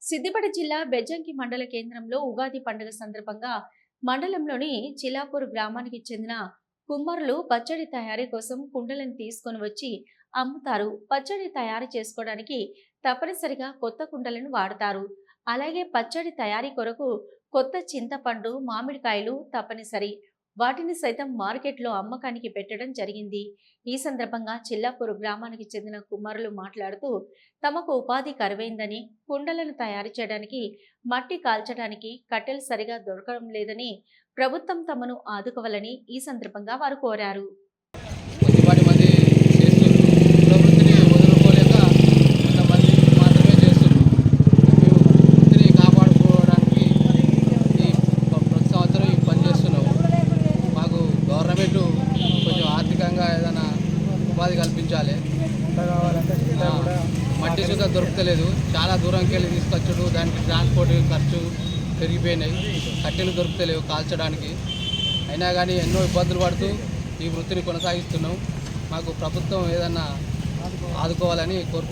సిద్దిపేట జిల్లా బెజ్జంకి మండల కేంద్రంలో ఉగాది పండుగ సందర్భంగా మండలంలోని చిలాపూర్ గ్రామానికి చెందిన కుమ్మరులు పచ్చడి తయారీ కోసం కుండలను తీసుకొని వచ్చి అమ్ముతారు. పచ్చడి తయారు చేసుకోవడానికి తప్పనిసరిగా కొత్త కుండలను వాడతారు. అలాగే పచ్చడి తయారీ కొరకు కొత్త చింతపండు, మామిడికాయలు తప్పనిసరి. వాటిని సైతం మార్కెట్లో అమ్మకానికి పెట్టడం జరిగింది. ఈ సందర్భంగా చిల్లాపూర్ గ్రామానికి చెందిన కుమ్మరులు మాట్లాడుతూ తమకు ఉపాధి కరువైందని, కుండలను తయారు చేయడానికి, మట్టి కాల్చడానికి కట్టెలు సరిగా దొరకడం లేదని ప్రభుత్వం తమను ఆదుకోవాలని ఈ సందర్భంగా వారు కోరారు. కొద్దిపాటి మంది చేస్తున్నారు. కుల వృత్తిని వదులుకోలేక కొంతమంది మాత్రమే చేస్తున్నారు. మేము వృత్తిని కాపాడుకోవడానికి ప్రతి సంవత్సరం ఈ పని చేస్తున్నాము. మాకు గవర్నమెంట్ కొంచెం ఆర్థికంగా ఏదైనా ఉపాధి కల్పించాలి. మట్టి సుద్ధా దొరుకుతలేదు. చాలా దూరంకి వెళ్ళి తీసుకొచ్చుడు, దానికి ట్రాన్స్పోర్ట్ ఖర్చు పెరిగిపోయినాయి. కట్టెలు దొరుకుతలేవు కాల్చడానికి. అయినా కానీ ఎన్నో ఇబ్బందులు పడుతూ ఈ వృత్తిని కొనసాగిస్తున్నాం. మాకు ప్రభుత్వం ఏదన్నా ఆదుకోవాలని కోరుకుంటున్నాం.